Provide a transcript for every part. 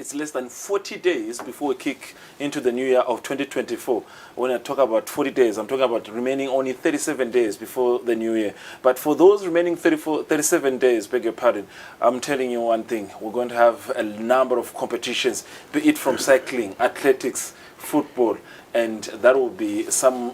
it's less than 40 days before we kick into the new year of 2024. When I talk about 40 days, I'm talking about remaining only 37 days before the new year. But for those remaining 37 days, beg your pardon, I'm telling you one thing. We're going to have a number of competitions, be it from cycling, athletics, football, and that will be some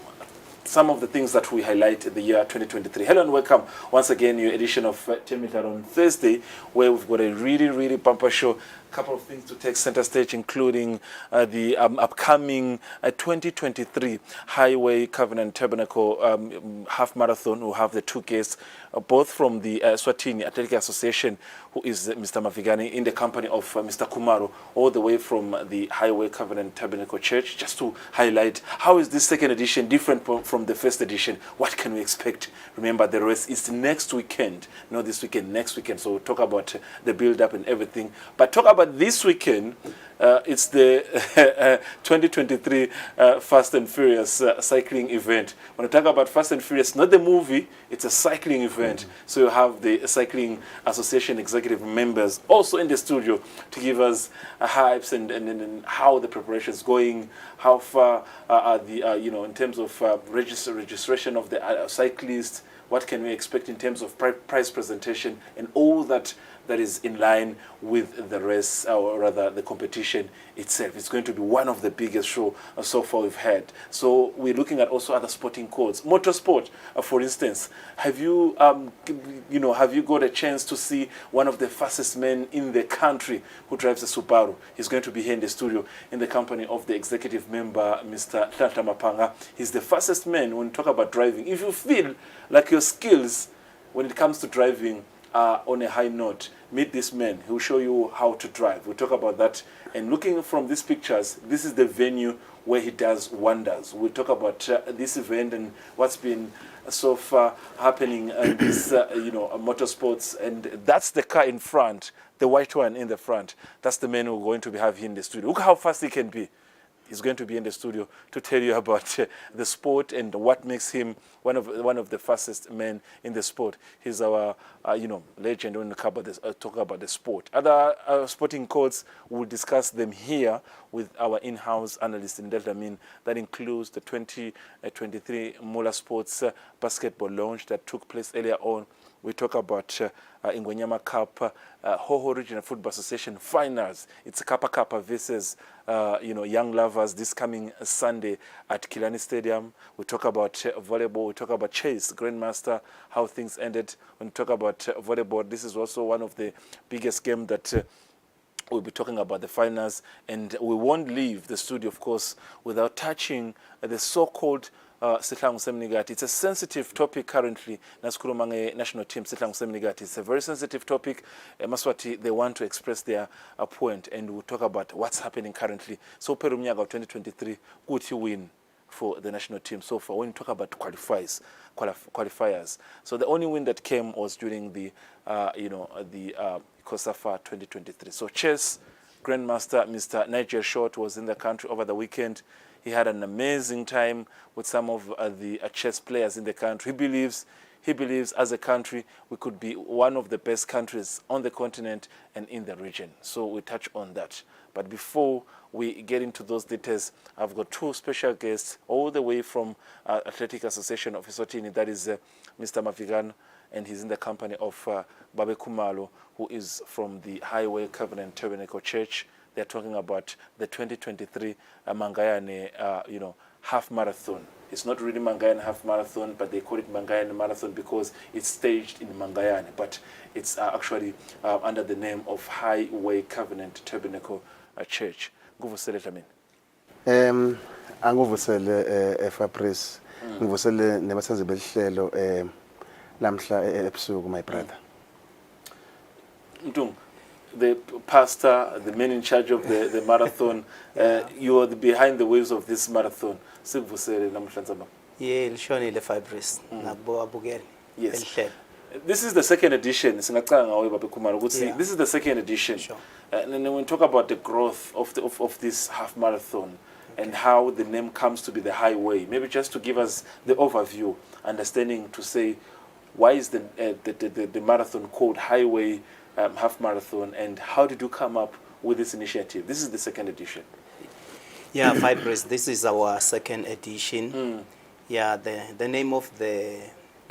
of the things that we highlight in the year 2023. Hello and welcome once again, your edition of Temidlalo on Thursday, where we've got a really bumper show. A couple of things to take center stage, including the upcoming 2023 Highway Covenant Tabernacle half marathon. We'll have the two guests, both from the Eswatini Athletic Association, who is Mr. Mavigani, in the company of Mr. Kumaro, all the way from the Highway Covenant Tabernacle Church, just to highlight how is this second edition different from the first edition. What can we expect? Remember, the race is next weekend, not this weekend, next weekend. So we'll talk about the build-up and everything. But talk about this weekend. It's the 2023 Fast and Furious cycling event. When I talk about Fast and Furious, not the movie, it's a cycling event. So you have the Cycling Association executive members also in the studio to give us hypes and how the preparation is going, how far are the, in terms of registration of the cyclists, what can we expect in terms of prize presentation and all that is in line with the race, or rather the competition itself. It's going to be one of the biggest shows so far we've had. So we're looking at also other sporting codes. Motorsport, for instance. Have you, have you got a chance to see one of the fastest men in the country who drives a Subaru? He's going to be here in the studio in the company of the executive member, Mr. Tata Mapanga. He's the fastest man when you talk about driving. If you feel like your skills when it comes to driving on a high note, meet this man. He'll show you how to drive. We'll talk about that. And looking from these pictures, this is the venue where he does wonders. We'll talk about this event and what's been so far happening in this, motorsports. And that's the car in front, the white one in the front. That's the man we're going to have here in the studio. Look how fast he can be. He's going to be in the studio to tell you about the sport and what makes him one of the fastest men in the sport. He's our legend when we talk about the sport. Other sporting codes, we'll discuss them here with our in-house analyst in Delta Min. That includes the 2023 Mola Sports basketball launch that took place earlier on. We talk about Ingwenyama Cup, Hoho Regional Football Association finals. It's Kappa versus Young Lovers this coming Sunday at Kilani Stadium. We talk about volleyball. We talk about chess, Grandmaster, how things ended. When we talk about volleyball, this is also one of the biggest games that we'll be talking about the finals. And we won't leave the studio, of course, without touching the so-called Sihlangu Semnigati. It's a sensitive topic currently. Nasukulumange national team Sihlangu Semnigati. It's a very sensitive topic. Maswati, they want to express their point, and we'll talk about what's happening currently. So Perumnyaga 2023, good win for the national team so far. When you talk about qualifiers, so the only win that came was during the COSAFA 2023. So chess Grandmaster Mr. Nigel Short was in the country over the weekend. He had an amazing time with some of the chess players in the country. He believes as a country we could be one of the best countries on the continent and in the region. So we touch on that. But before we get into those details, I've got two special guests all the way from Athletic Association of Eswatini. That is Mr. Mavigan, and he's in the company of Babe Kumalo, who is from the Highway Covenant Tabernacle Church. They're talking about the 2023 Mangayane, half marathon. It's not really Mangayane half marathon, but they call it Mangayane marathon because it's staged in Mangayane, but it's actually under the name of Highway Covenant Tabernacle Church. Nguvusele Tamin. Anguvusele Fabrice. Nguvusele nebasenze behlelo lamhla ebusuku, my brother. Mtung, the pastor, the man in charge of the marathon, you are behind the wheels of this marathon. Yes. This is the second edition. This is the second edition. Sure. And then when we talk about the growth of this half marathon and how the name comes to be the Highway, maybe just to give us the overview, understanding to say why is the marathon called Highway half marathon, and how did you come up with this initiative? This is the second edition. Yeah, Fibres, this is our second edition. Yeah, the name of the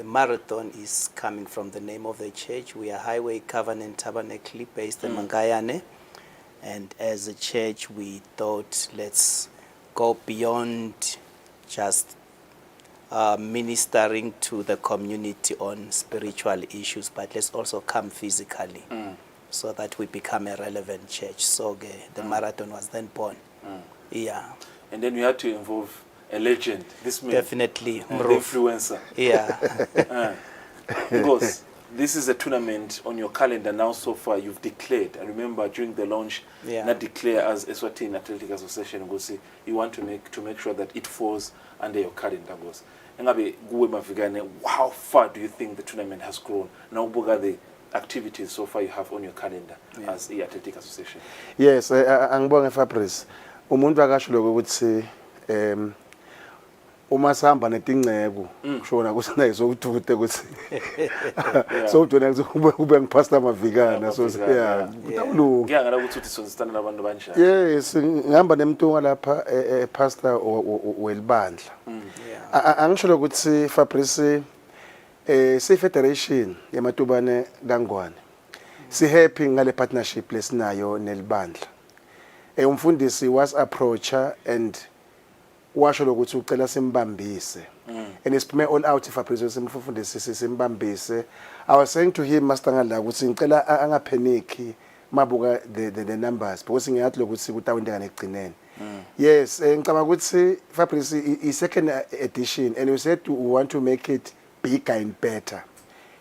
marathon is coming from the name of the church. We are Highway Covenant Tabernacle based in Mangayane. And as a church, we thought let's go beyond just ministering to the community on spiritual issues, but let's also come physically so that we become a relevant church. So the marathon was then born. Yeah. And then you had to involve a legend, this man. Definitely. The influencer. Yeah. Because this is a tournament on your calendar now so far you've declared. I remember during the launch, not declare as Eswatini Athletic Association, you want to make sure that it falls under your calendar. How far do you think the tournament has grown? Now, what are the activities so far you have on your calendar as the Athletic Association? Yes, angibonge Fabrice. Umuntu akasho lokho ukuthi uma sihamba netingcebo kushona kusinayo sokudute ukuthi so ujona kube ngipastor mavikana so yeah kutawulunga ngiyangala ukuthi uthi sonzistana nabantu abanjani. Yes, ngihamba nemntunga lapha pastor welibandla. Angisho ukuthi Fabrice si federation yamatubane kaNgwane si happy ngale partnership lesinayo nelibandla. Umfundisi was approacher and washo lokuthi ucela simbambise and isiphume all out Fabrice simfundisi simbambise. I was saying to him master ngala ukuthi ngicela angapanic mabuka the numbers because ngiyathi lokuthi kutawendeka nekugcineni. Yes, ngicabanga ukuthi Fabrice I second edition and we said we want to make it bigger and better.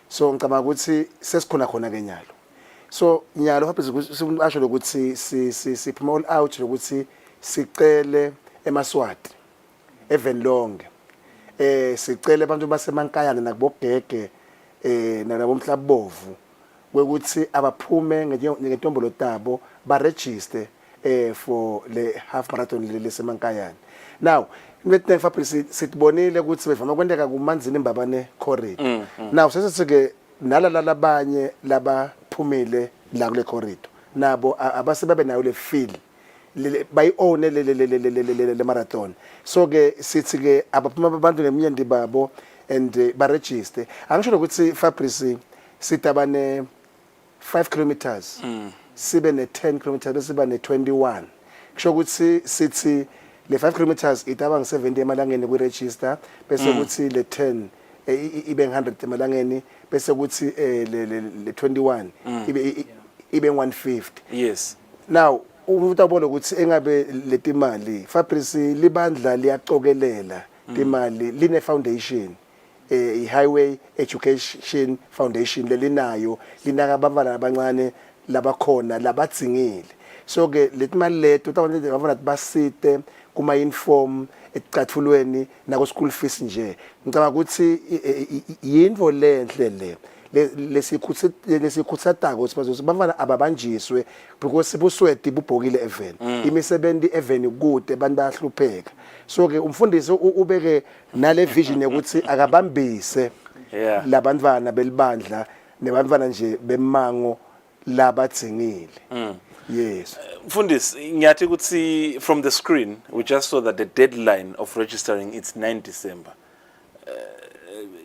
So ngicabanga ukuthi sesikhona khona ke nyalo. So nyalo Fabrice asho lokuthi siphume all out lokuthi sicele eMaswati evenlonge sicele abantu basemankayane nakubogege nabomhlabovu kwekuthi abaphume ngentombolo tabo ba register for le half marathon lesemankayane. Now into Fabrice sitibonile ukuthi bevama kwendeka kumanzini imbabane corridor. Now sesike nalala labanye labaphumile la kule corridor nabo abasebabe nayo le feel by own le marathon. So ke sithi ke abaphuma abantu nemnyandi babo and ba register. Angisho ukuthi Fabrice sitabane 5 kilometers sibe ne 10 kilometers sibe ne 21. Kusho ukuthi sithi le 5 kilometers itaba nge70 emalangeni ku register bese ukuthi le 10 ibe 100 emalangeni bese ukuthi le 21 ibe 150. Yes. Now utabona ukuthi engabe letimali Fabrice libandla liyacokelela timali line foundation Highway Education Foundation lelinayo linaka abantwana abancane labakhona labatsingile. So ke letimali leto utabona abantwana basite kuma uniform ecathulweni nako school fees nje. Ngicabanga ukuthi yinvo lenhle le lesikhutsatako ukuthi bazobafana ababanjiswe because sibusweti bubhokile even imisebenzi even kude abantu bayahlupheka. So ke umfundisi ubeke nale vision ukuthi akabambise labantwana belibandla nebantwana nje bemango labatsingile. Yes. Mfundisi ngiyathi ukuthi from the screen we just saw that the deadline of registering it's 9 December.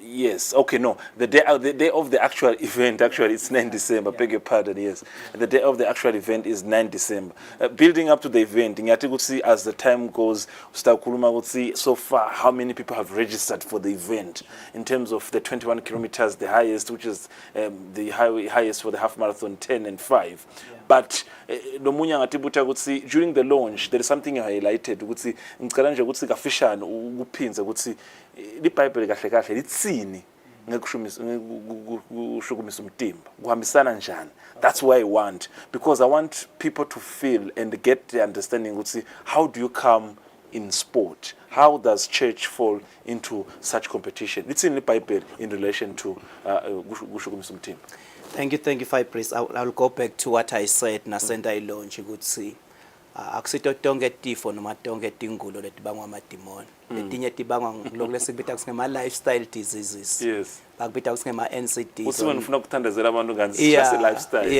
Yes. Okay. No. The day of the actual event. Actually, it's 9 December. Beg your pardon. Yes. The day of the actual event is 9 December. Building up to the event, as the time goes, so far how many people have registered for the event in terms of the 21 kilometers, the highest, which is the highest for the half marathon, 10 and 5. Yeah. But during the launch, there is something you highlighted. LiBhayibheli kahle kahle litsini ngekushukumisa umtimba kuhambisana njani. That's what I want, because I want people to feel and get the understanding ukuthi how do you come in sport, how does church fall into such competition. Litsini liBhayibheli in relation to kushukumisa umtimba. Thank you, Fabrice. I'll go back to what I said nasenda ilaunch ukuthi akusito tonke tifo noma tonke tingulo letibangwa amadimoni letinye tibangwa ngiloko lesibita kusingema lifestyle diseases Yes. bakubita kusingema NCDs Uthi wena ufuna ukuthandazela abantu kanti just a lifestyle.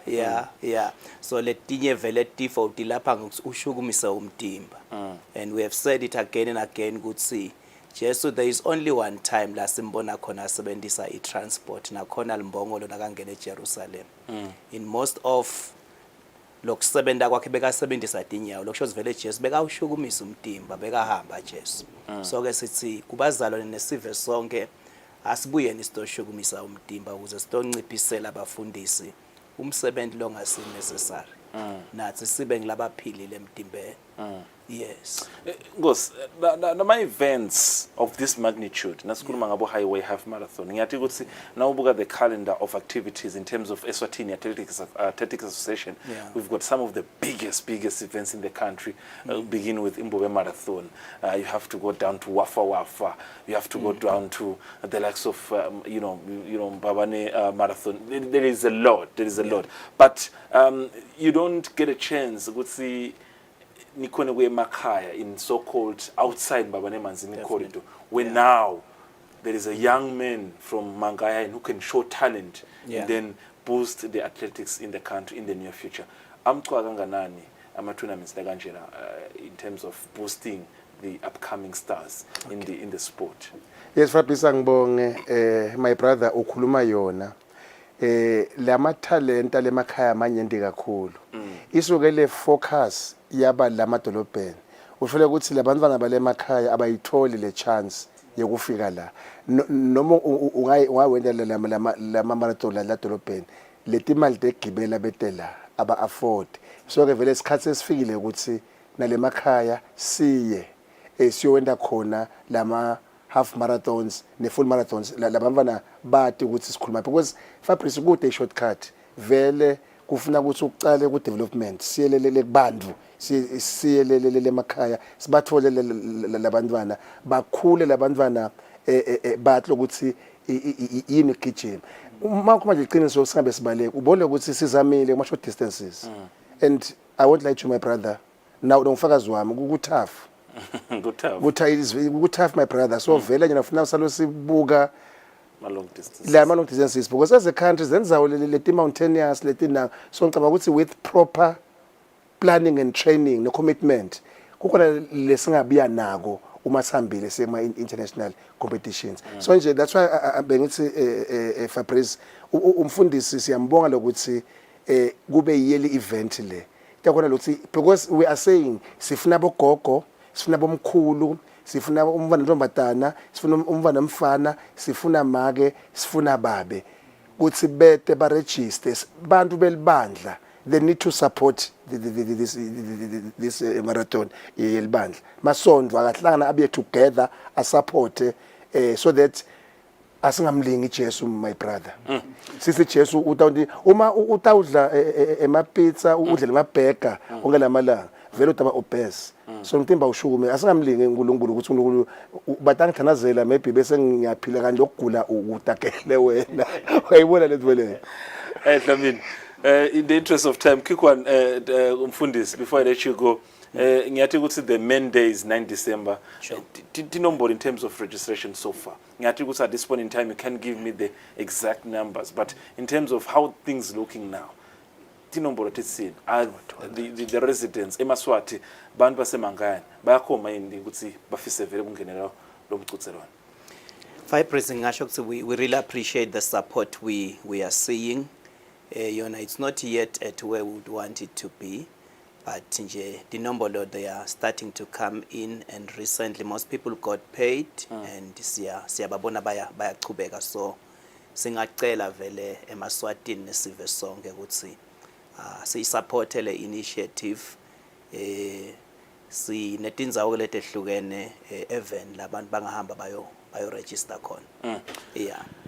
Yeah. So letinye vele tifo utilapha ngokushukumisa umtimba. And we have said it again and again ukuthi Jesu there is only one time la simbona khona asebenzisa i-transport nakhona limbongolo nakangena eJerusalem. In most of lokusebenza kwakhe bekasebenzisa tinyawo lokusho vele Jesu bekawushukumisa umtimba bekahamba Jesu. So ke sithi kubazalwane nesive sonke asibuye nisitoshukumisa umtimba ukuze sitonciphisela abafundisi umsebenzi longasi necessary. Nathi sibe ngilabaphilile emtimbeni. Yes. Ngos, my events of this magnitude, nasikhuluma ngabo highway half marathon. Ngiyathi ukuthi nawubuka the calendar of activities in terms of Eswatini Athletics Association, we've got some of the biggest events in the country. Begin with Imbobe Marathon. You have to go down to Wafa. You have to go down to the likes of Babane Marathon. There is a lot. But you don't get a chance to see Nikone we Makaya in so-called outside Babane Manzini corridor, where now there is a young man from Mangaya who can show talent and then boost the athletics in the country in the near future. Amtwaganganani ama-tournaments in terms of boosting the upcoming stars in the sport. Yes, Fabrice ngibonge my brother ukhuluma yona. Lama talent alemakhaya amanyende kakhulu. Isuke le focus yaba lamadolobheni. Ufule ukuthi labantwana balemakhaya abayitholi le chance yokufika la. Noma ungawenda lama marathon la dolobheni. Letimali tegibela betela aba afford. So ke vele isikhathi esifikile ukuthi nalemakhaya siye siyowenda khona lama half marathons ne full marathons labantwana bathi ukuthi sikhuluma because Fabrice kude shortcut vele kufuna ukuthi uqale ku development siyelelele kubantu siyelelele emakhaya sibathole labantwana bakhule labantwana bathi ukuthi yini kitchen uma kuma nje iqiniso sihambe sibaleke ubone ukuthi sizamile kuma short distances and I would like to my brother now ngifakazi wami kukutough good tough my brother so vele nje nafuna salo sibuka long distances. La long distances because as a country zenzawo leti mountainous leti na so ngicabanga ukuthi with proper planning and training no commitment kukhona lesingabiya nako uma sihambile sema international competitions so nje that's why bengithi Fabrice umfundisi siyambonga lokuthi kube yearly event le takhona lokuthi because we are saying sifuna bogogo sifuna bomkhulu sifuna umfana ntombatana sifuna umfana mfana sifuna make sifuna babe kuthi bete ba register bantu belibandla they need to support this marathon yelibandla masondwa akahlangana abe together a support so that asingamlingi Jesu my brother sisi Jesu uma utawudla emapizza udle amabhega ongelamalanga vele utaba obese so ngithemba ushukume asingamlingi uNkulunkulu ukuthi uNkulunkulu batangithanazela maybe bese ngiyaphila kanti lokugula utakele wena uyayibona lethu vele Dlamini in the interest of time quick one umfundisi before I let you go ngiyathi ukuthi the main day is 9 December tinombolo in terms of registration so far ngiyathi ukuthi at this point in time you can give me the exact numbers but in terms of how things looking now tinombolo titsini the residents eMaswati bantu basemangayani bayakhoma yini ukuthi bafise vele kungenela lo mcutshelwana Fabrice ngasho ukuthi we really appreciate the support we are seeing it's not yet at where we would want it to be but nje tinombolo they are starting to come in and recently most people got paid and siyababona bayachubeka so singacela vele eMaswatini nesive sonke ukuthi siyisupport le initiative sinetinzawo letehlukene even labantu bangahamba bayo register khona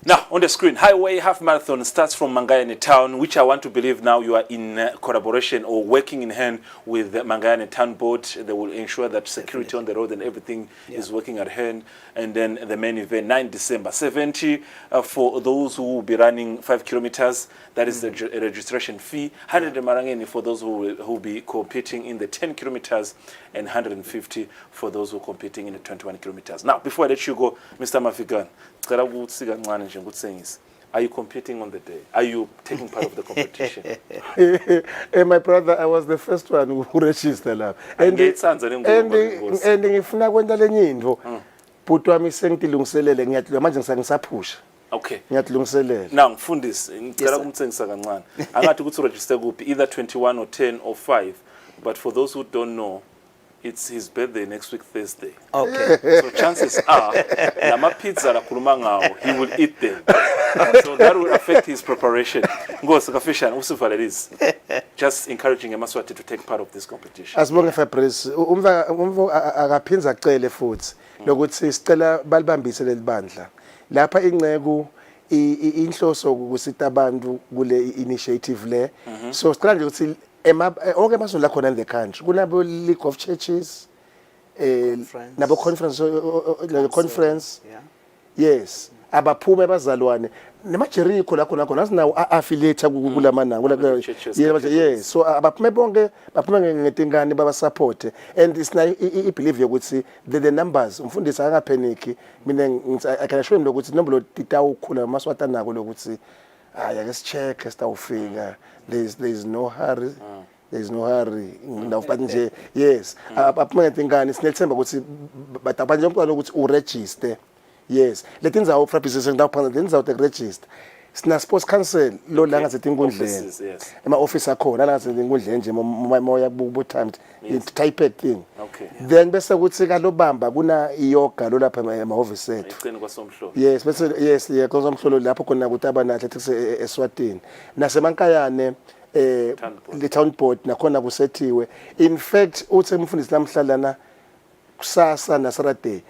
Now, on the screen, Highway Half Marathon starts from Mangayane Town, which I want to believe now you are in collaboration or working in hand with the Mangayane Town Board. They will ensure that security on the road and everything is working at hand. And then the main event, 9 December, 70 for those who will be running 5 kilometers. That is the registration fee. 100 Marangeni for those who will be competing in the 10 kilometers and 150 for those who are competing in the 21 kilometers. Now, before I let you go, Mr. Mafikan, are you competing on the day? Are you taking part of the competition? My brother, I was the first one who registered. And ngifuna kwenta lenye into. Bhuti wami sengitilungiselele ngiyatilunga manje ngisaphusha. Okay. Ngiyadilungiselela. Now, mfundisi, ngicela kumtsengisa kancane. Angathi ukuthi register kuphi either 21 or 10 or 5, but for those who don't know, it's his birthday next week Thursday. Okay. So chances are lama pizza la khuluma ngawo, he will eat them. So that will affect his preparation. Ngosi kafishana usivalelise. Just encouraging eMaswati to take part of this competition. Asibonge Fabrice, umva akaphinza acele futhi lokuthi sicela balibambise lelibandla. Lapha ingceku inhloso ukusita abantu kule initiative le. So sicela nje ukuthi onke amasonto la khona in the country kunabo League of Churches nabo conference yes abaphume bazalwane nemajerikho la khona asinawo affiliate kulamananga yes so abaphume bonke baphume ngetingane baba support and isina I believe ukuthi the numbers umfundisi akapanic mina I can assure him ukuthi nombolo titawukhula maswata nako lokuthi ake sicheck sitawufika there's no hurry. There is no hurry. But yes, apart tingane sinethemba ukuthi batabanje umntwana ukuthi uregister. Yes. Letinza offices ngaphandle lenza uregister. Sina sports council lo la ngathi inkundleni. Ema office akhona la ngathi inkundleni nje moya bubu timed type thing. Okay. Then bese kuthi kalobamba kuna iyoga lo lapha ema office ethu. Icini kwasomhlolo. Yes, bese yes kwasomhlolo lapho khona ukuthi abana athletics Eswatini. Nasemankayane the town board nakhona kusethiwe in fact uthi umfundisi namhlalana kusasa na Saturday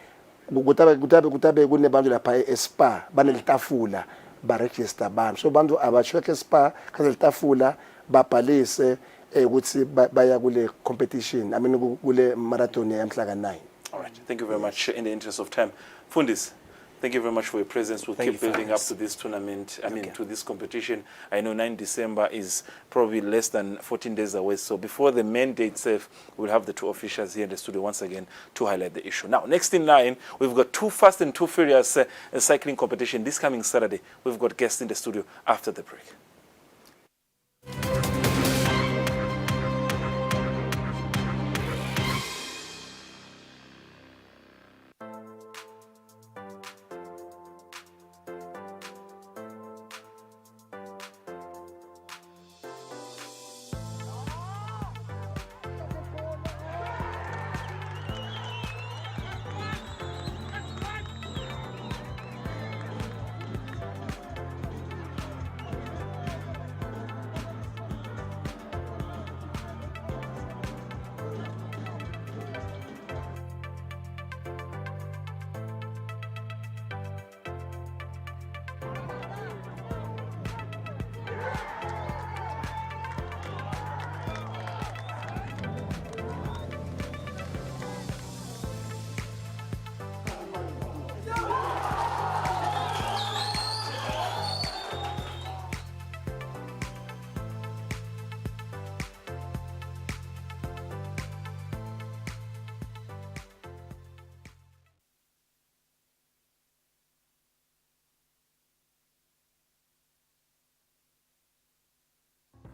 kutabe kunebantu lapha eSpa banelitafula ba register abantu so abantu abashweke eSpa kazelitafula babhalise ukuthi baya kule competition I mean kule marathon yamhla ka9. All right, thank you very much. In the interest of time, Fundis, thank you very much for your presence. We'll keep building up to this tournament, to this competition. I know 9 December is probably less than 14 days away. So before the main day itself, we'll have the two officials here in the studio once again to highlight the issue. Now, next in line, we've got Too Fast and Too Furious cycling competition this coming Saturday. We've got guests in the studio after the break.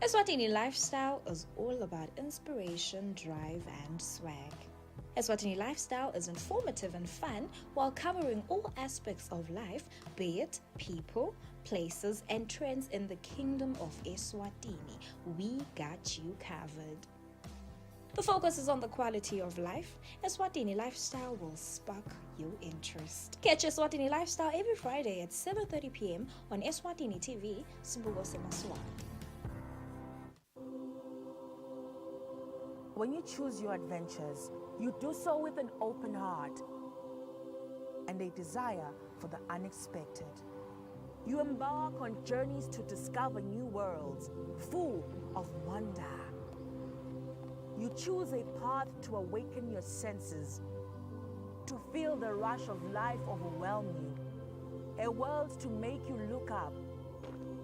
Eswatini Lifestyle is all about inspiration, drive, and swag. Eswatini Lifestyle is informative and fun while covering all aspects of life, be it people, places, and trends in the kingdom of Eswatini. We got you covered. The focus is on the quality of life. Eswatini Lifestyle will spark your interest. Catch Eswatini Lifestyle every Friday at 7:30 p.m. on Eswatini TV, Simbugo Semaswati. When you choose your adventures, you do so with an open heart and a desire for the unexpected. You embark on journeys to discover new worlds, full of wonder. You choose a path to awaken your senses, to feel the rush of life overwhelm you, a world to make you look up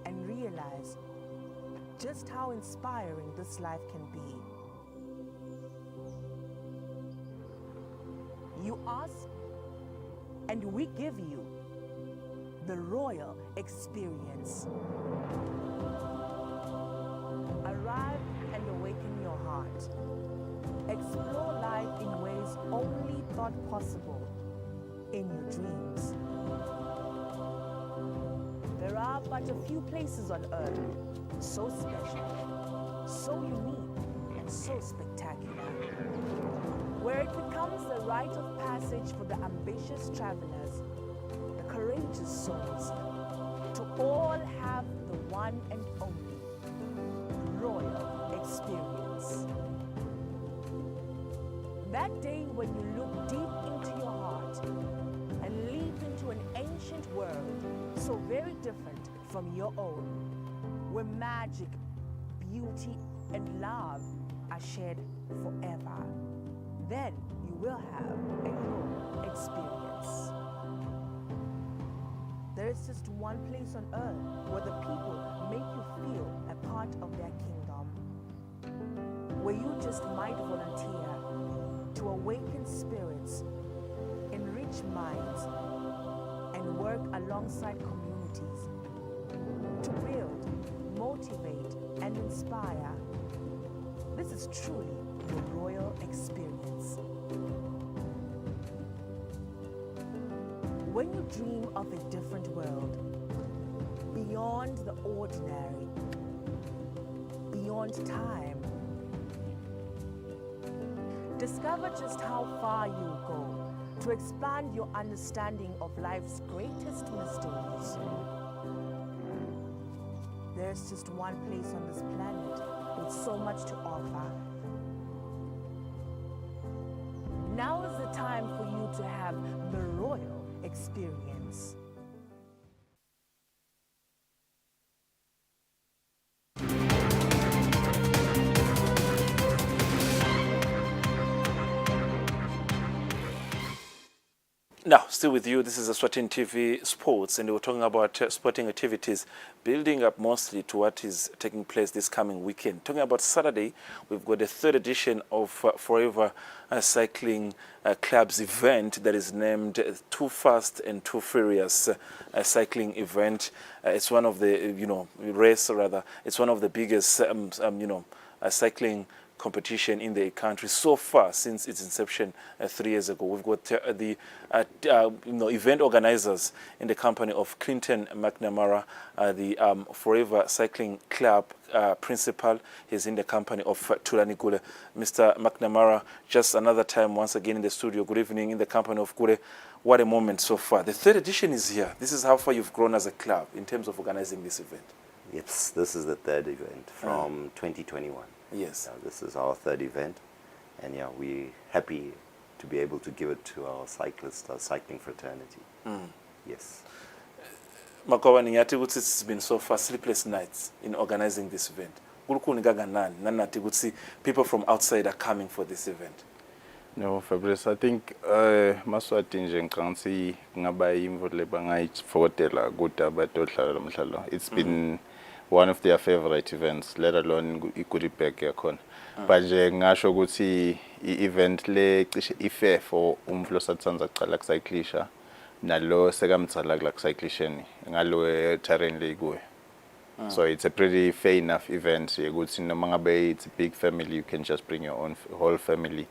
and realize just how inspiring this life can be. You ask, and we give you the royal experience. Arrive and awaken your heart. Explore life in ways only thought possible in your dreams. There are but a few places on earth so special, so unique, and so spectacular, where it becomes the rite of passage for the ambitious travelers, the courageous souls, to all have the one and only royal experience. That day when you look deep into your heart and leap into an ancient world so very different from your own, where magic, beauty, and love are shared forever, then you will have a royal experience. There is just one place on earth where the people make you feel a part of their kingdom, where you just might volunteer to awaken spirits, enrich minds, and work alongside communities to build, motivate, and inspire. This is truly the royal experience. When you dream of a different world, beyond the ordinary, beyond time, discover just how far you go to expand your understanding of life's greatest mysteries. There's just one place on this planet with so much to offer. Now is the time for you to have the royal experience. Now, still with you, this is Eswatini TV Sports, and we're talking about sporting activities building up mostly to what is taking place this coming weekend. Talking about Saturday, we've got the third edition of Forever Cycling Club's event that is named Too Fast and Too Furious cycling event. It's one of the, race rather, it's one of the biggest, cycling competition in the country so far since its inception 3 years ago. We've got the event organizers in the company of Clinton McNamara, the Forever Cycling Club principal. He's in the company of Tulani Gule. Mr. McNamara, just another time once again in the studio. Good evening in the company of Gule. What a moment so far. The third edition is here. This is how far you've grown as a club in terms of organizing this event. Yes, this is the third event from 2021. Yes. This is our third event, and we're happy to be able to give it to our cyclists, our cycling fraternity. Yes. Makwa ngingathi ukuthi it's been so far sleepless nights in organizing this event. Kulukhuni kanganani nanathi ukuthi people from outside are coming for this event. No, Fabrice, I think Maswati nje ngicangisi ngaba imvo lebangayifotela kuda batodlala lomdlalo. It's been one of their favorite events, let alone iGoodieburg yakhona. But nje ngasho ukuthi i-event le cishe ife for umflo satsanza kucala kucyclisha nalo sekamtsala kula kucyclisheni ngalo terrain le kuwe. So it's a pretty fair enough event ukuthi noma ngabe it's a big family, you can just bring your own whole family.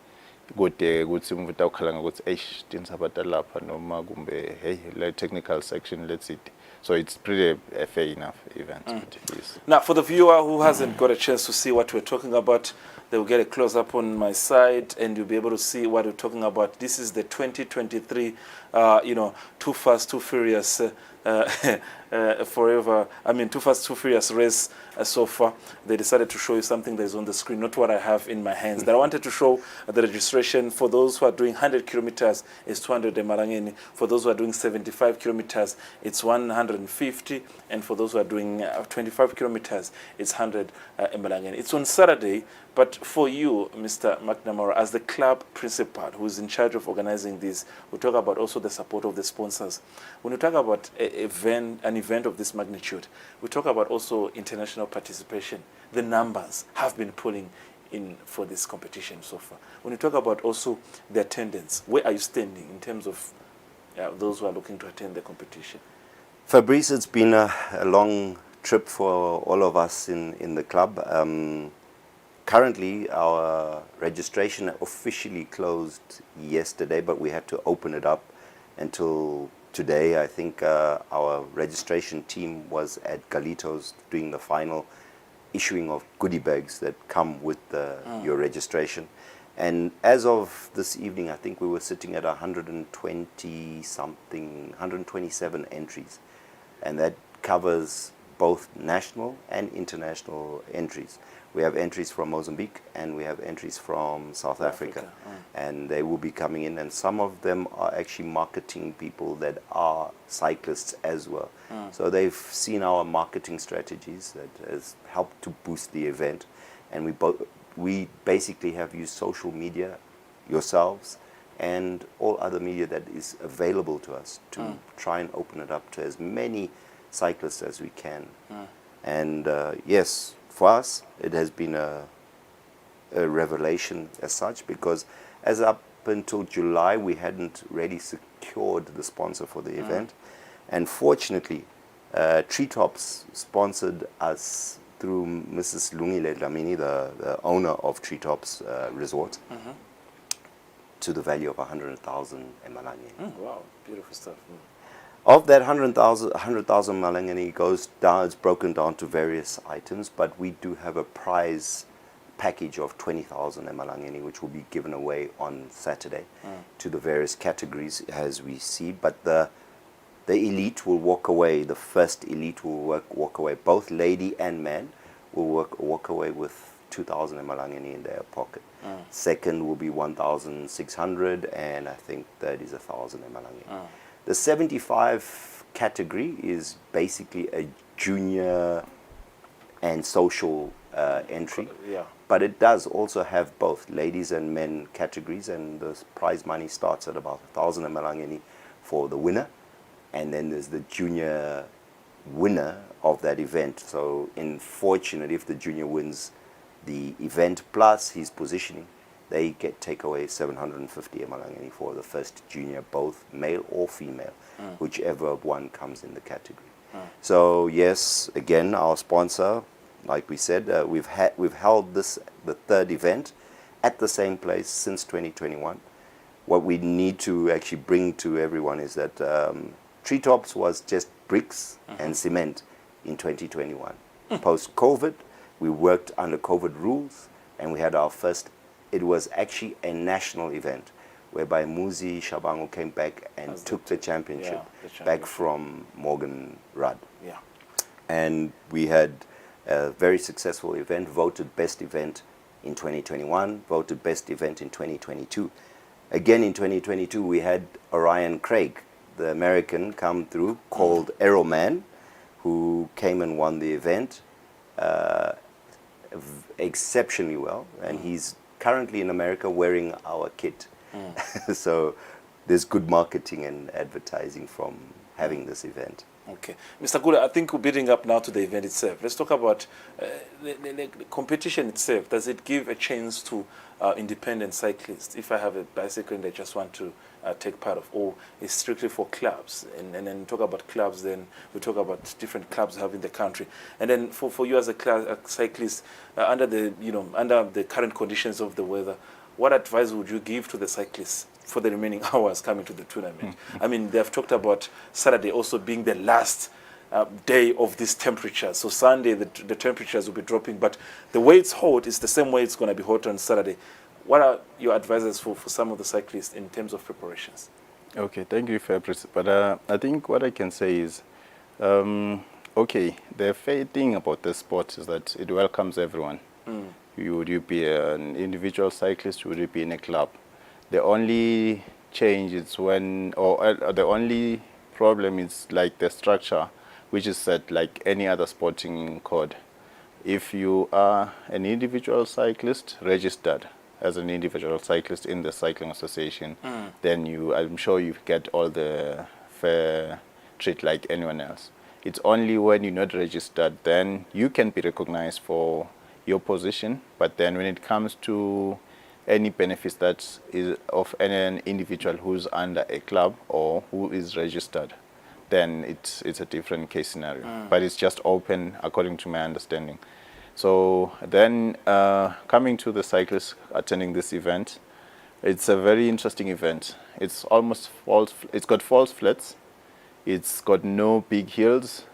Kude ukuthi umvuta ukhala ngokuthi eish tinsabata lapha noma kumbe hey le technical section, let's see. So it's pretty a fair enough event. Yes. Now, for the viewer who hasn't got a chance to see what we're talking about, they will get a close-up on my side, and you'll be able to see what we're talking about. This is the 2023, Too Fast, Too Furious forever, I mean, Too Fast, Too Furious race so far. They decided to show you something that is on the screen, not what I have in my hands. That I wanted to show the registration for those who are doing 100 kilometers is 200 emalangeni. For those who are doing 75 kilometers, it's 150. And for those who are doing 25 kilometers, it's 100 emalangeni. It's on Saturday, but for you, Mr. McNamara, as the club principal who is in charge of organizing this, we talk about also the support of the sponsors. When we talk about an event of this magnitude, we talk about also international participation. The numbers have been pulling in for this competition so far. When you talk about also the attendance, where are you standing in terms of those who are looking to attend the competition? Fabrice, it's been a long trip for all of us in the club. Currently, our registration officially closed yesterday, but we had to open it up until today. I think our registration team was at Galito's doing the final issuing of goodie bags that come with your registration. And as of this evening, I think we were sitting at 127 entries. And that covers both national and international entries. We have entries from Mozambique and we have entries from South Africa. And they will be coming in, and some of them are actually marketing people that are cyclists as well. So they've seen our marketing strategies that has helped to boost the event. And we basically have used social media, yourselves, and all other media that is available to us to try and open it up to as many cyclists as we can. And yes, for us, it has been a revelation as such, because as up until July, we hadn't really secured the sponsor for the event. And fortunately, Treetops sponsored us through Mrs. Lungile Dlamini, the owner of Treetops Resort, to the value of 100,000 emalangeni. Wow, beautiful stuff. Of that 100,000 malangeni goes down, it's broken down to various items, but we do have a prize package of 20,000 emalangeni, which will be given away on Saturday to the various categories as we see. But the elite will walk away, the first elite will walk away, both lady and man will walk away with 2,000 emalangeni in their pocket. Second will be 1,600, and I think third is 1,000 emalangeni. The 75 category is basically a junior and social entry, but it does also have both ladies and men categories, and the prize money starts at about 1,000 emalangeni for the winner, and then there's the junior winner of that event. So unfortunately, if the junior wins the event plus his positioning, they take away 750 emalangeni for the first junior, both male or female, whichever one comes in the category. So yes, again, our sponsor, like we said, we've held the third event at the same place since 2021. What we need to actually bring to everyone is that Treetops was just bricks and cement in 2021. Post-COVID, we worked under COVID rules, and we had our first. It was actually a national event whereby Muzi Shabango came back and took the championship, back from Morgan Rudd. And we had a very successful event, voted best event in 2021, voted best event in 2022. Again in 2022, we had Orion Craig, the American, come through, called Aeroman, who came and won the event exceptionally well, and he's currently in America wearing our kit. So there's good marketing and advertising from having this event. Okay. Mr. Gula, I think we're building up now to the event itself. Let's talk about the competition itself. Does it give a chance to independent cyclists, if I have a bicycle and I just want to take part of, or it's strictly for clubs? And then talk about clubs, then we talk about different clubs we have in the country. And then for you as a cyclist, under the current conditions of the weather, what advice would you give to the cyclists for the remaining hours coming to the tournament? I mean, they have talked about Saturday also being the last day of this temperature. So Sunday, the temperatures will be dropping, but the way it's hot is the same way it's going to be hot on Saturday. What are your advices for some of the cyclists in terms of preparations? Okay, thank you, Fabrice. But I think what I can say is Okay, the fair thing about this sport is that it welcomes everyone. Would you be an individual cyclist? Would you be in a club? The only change is when, or the only problem is like the structure, which is set like any other sporting code. If you are an individual cyclist registered as an individual cyclist in the cycling association, then I'm sure you get all the fair treat like anyone else. It's only when you're not registered, then you can be recognized for your position. But then when it comes to any benefits that is of an individual who's under a club or who is registered, then it's a different case scenario. But it's just open according to my understanding. So then coming to the cyclists attending this event, it's a very interesting event. It's almost false. It's got false flats. It's got no big hills.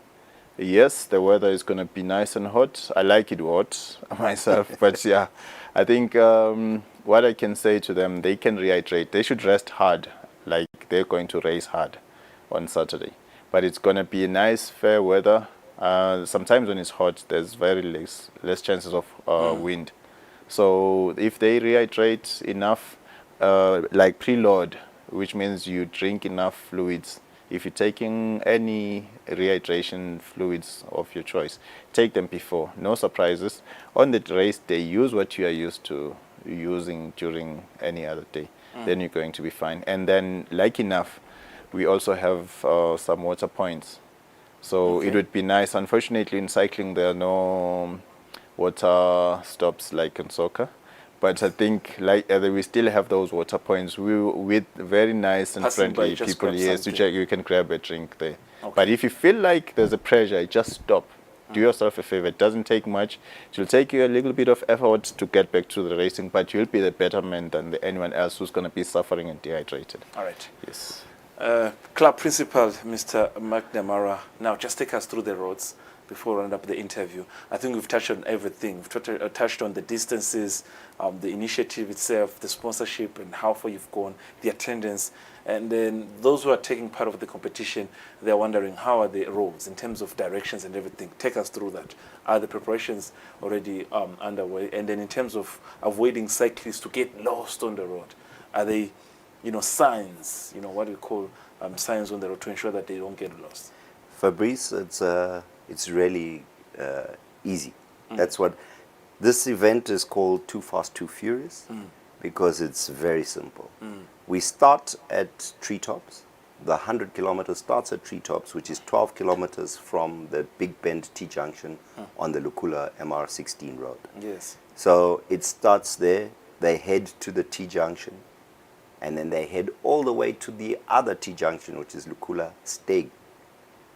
Yes, the weather is going to be nice and hot. I like it hot myself, but yeah, I think what I can say to them, they can rehydrate. They should rest hard, like they're going to race hard on Saturday. But it's going to be nice, fair weather. Sometimes when it's hot, there's very less chances of wind. So if they rehydrate enough, like preload, which means you drink enough fluids. If you're taking any rehydration fluids of your choice, take them before. No surprises. On the race day, use what you are used to using during any other day. Then you're going to be fine. And then, like enough, we also have some water points. So it would be nice. Unfortunately, in cycling, there are no water stops like in soccer. But I think like we still have those water points with very nice and Passing by, friendly just people. grab Yes, something. you can grab a drink there. Okay. But if you feel like there's a pressure, just stop. Do yourself a favor. It doesn't take much. It will take you a little bit of effort to get back to the racing, but you'll be the better man than anyone else who's going to be suffering and dehydrated. All right. Yes. Club principal, Mr. McNamara, now just take us through the roads before we round up the interview. I think we've touched on everything. We've touched on the distances, the initiative itself, the sponsorship and how far you've gone, the attendance. And then those who are taking part of the competition, they're wondering how are the roads in terms of directions and everything. Take us through that. Are the preparations already underway? And then in terms of avoiding cyclists to get lost on the road, are they, signs, what we call signs on the road to ensure that they don't get lost? Fabrice, it's really easy. That's what this event is called Too Fast, Too Furious, because it's very simple. We start at Treetops. The 100 kilometers starts at Treetops, which is 12 kilometers from the Big Bend T-junction on the Lukula MR16 road. Yes. So it starts there, they head to the T-junction, and then they head all the way to the other T-junction, which is Lukula Steg.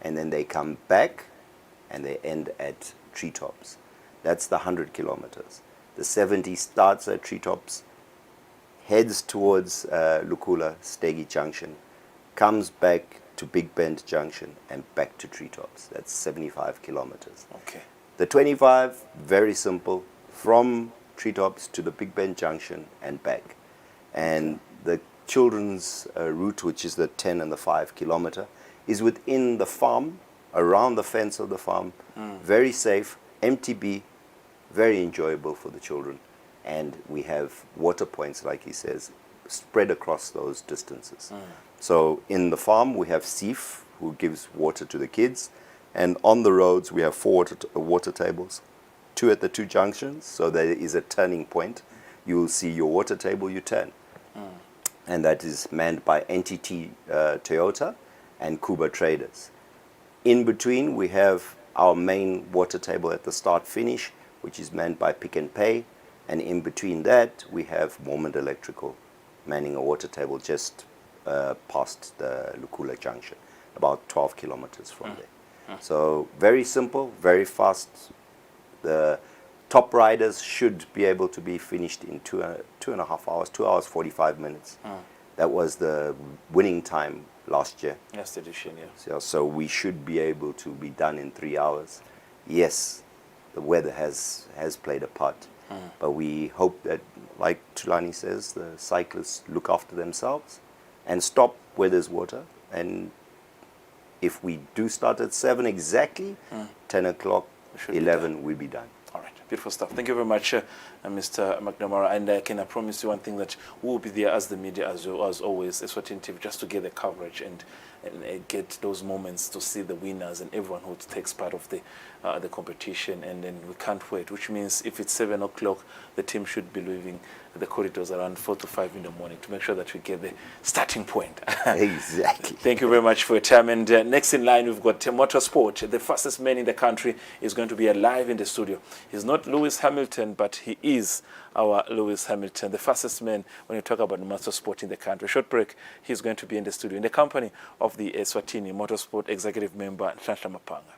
And then they come back, and they end at Treetops. That's the 100 kilometers. The 70 starts at Treetops, heads towards Lukula Stegi Junction, comes back to Big Bend Junction, and back to Treetops. That's 75 kilometers. Okay. The 25, very simple, from Treetops to the Big Bend Junction and back. And the children's route, which is the 10 and the 5 kilometer, is within the farm, around the fence of the farm, very safe, MTB, very enjoyable for the children. And we have water points, like he says, spread across those distances. So in the farm, we have Sif, who gives water to the kids. And on the roads, we have 4 water tables, 2 at the 2 junctions. So there is a turning point. You will see your water table, you turn. And that is manned by NTT Toyota and Kuba Traders. In between, we have our main water table at the start-finish, which is manned by Pick and Pay. And in between that, we have Moment Electrical manning a water table just past the Lukula Junction, about 12 kilometers from there. So very simple, very fast. The top riders should be able to be finished in 2.5 hours, 2 hours 45 minutes. That was the winning time last year. Last edition, yeah. So we should be able to be done in 3 hours. Yes, the weather has played a part, but we hope that, like Tulani says, the cyclists look after themselves and stop where there's water and if we do start at 7 exactly, 10 o'clock, 11, we'll be done. All right, beautiful stuff. Thank you very much, Mr. McNamara. And I can promise you one thing, that we will be there as the media, as always, Eswatini TV, just to get the coverage and get those moments to see the winners and everyone who takes part of the competition. And then we can't wait, which means if it's 7 o'clock, the team should be leaving the corridors around 4 to 5 in the morning to make sure that we get the starting point. Exactly. Thank you very much for your time. And next in line, we've got Motorsport. The fastest man in the country is going to be alive in the studio. He's not Lewis Hamilton, but he is our Lewis Hamilton, the fastest man when you talk about motorsport in the country. Short break, he's going to be in the studio in the company of the Eswatini Motorsport Executive Member, Nhlanhla Mapanga.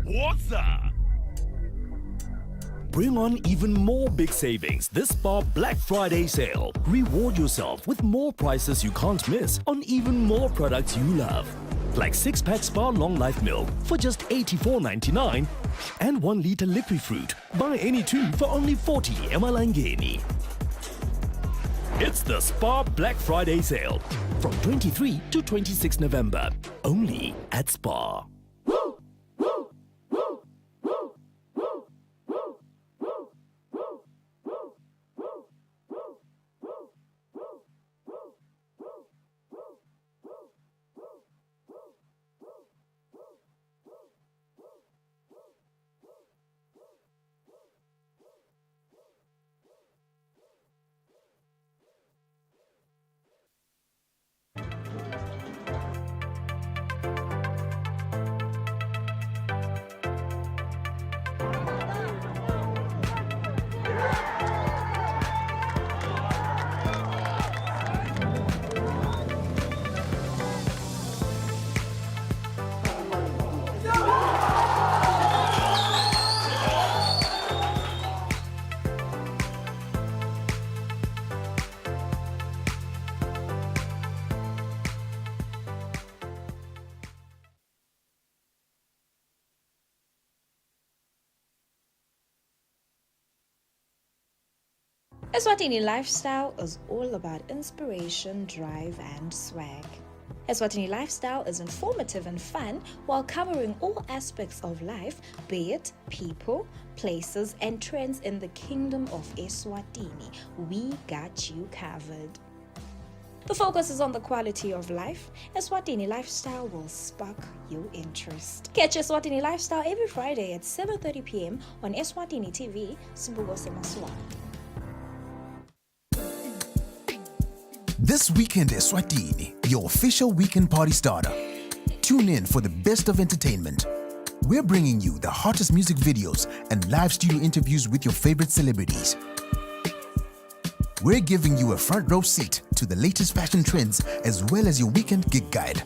What's up? Bring on even more big savings this SPAR Black Friday sale. Reward yourself with more prices you can't miss on even more products you love. Like 6-pack SPAR Long Life Milk for just $84.99 and 1 liter liquid fruit. Buy any two for only 40 emalangeni. It's the SPAR Black Friday sale from 23 to 26 November. Only at SPAR. Eswatini Lifestyle is all about inspiration, drive, and swag. Eswatini Lifestyle is informative and fun while covering all aspects of life, be it people, places, and trends in the kingdom of Eswatini. We got you covered. The focus is on the quality of life. Eswatini Lifestyle will spark your interest. Catch Eswatini Lifestyle every Friday at 7:30 p.m. on Eswatini TV, Sibugo Semaswa. This weekend, Eswatini, your official weekend party starter. Tune in for the best of entertainment. We're bringing you the hottest music videos and live studio interviews with your favorite celebrities. We're giving you a front row seat to the latest fashion trends as well as your weekend gig guide.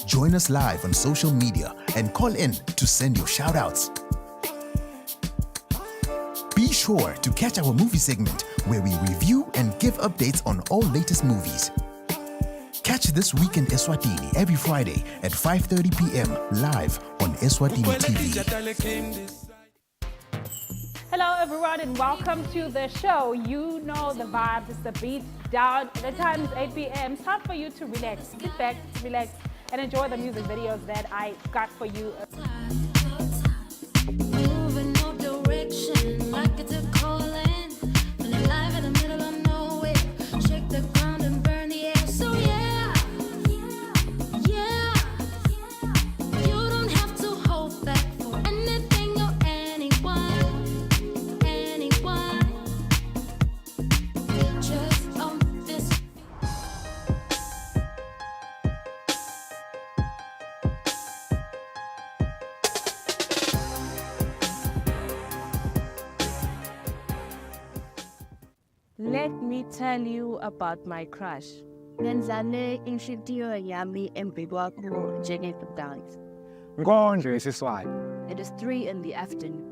Join us live on social media and call in to send your shout outs. Be sure to catch our movie segment where we review and give updates on all latest movies. Catch This Weekend Eswatini every Friday at 5:30 p.m. live on Eswatini TV. Hello everyone and welcome to the show. You know the vibes, it's the beat down. The time is 8 p.m. It's time for you to relax, sit back, relax, and enjoy the music videos that I got for you. Moving no direction, like it's a calling. Feeling alive in the middle of nowhere. Shake the ground and burn the air. So yeah, yeah. You don't have to hold back for anything or anyone. Just on this. Let me tell you about my crush. Ngenzane inhliziyo yami embi kwakho njengedance. Nkondlo yesiswati. It is 3 in the afternoon.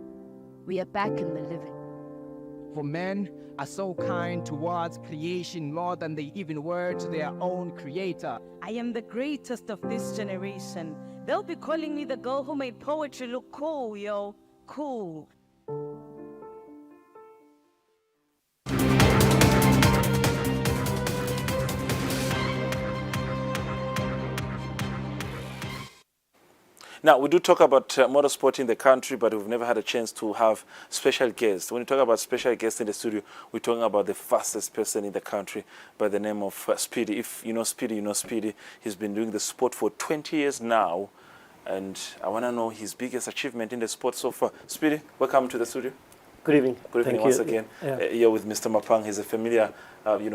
We are back in the living. For men are so kind towards creation more than they even were to their own creator. I am the greatest of this generation. They'll be calling me the girl who made poetry look cool, yo. cool. Now, we do talk about motorsport in the country, but we've never had a chance to have special guests. When you talk about special guests in the studio, we're talking about the fastest person in the country by the name of Speedy. If you know Speedy, you know Speedy. He's been doing the sport for 20 years now, and I want to know his biggest achievement in the sport so far. Speedy, welcome to the studio. Good evening. Good evening Thank once you. again. Yeah. Here with Mr. Mapang. He's a familiar,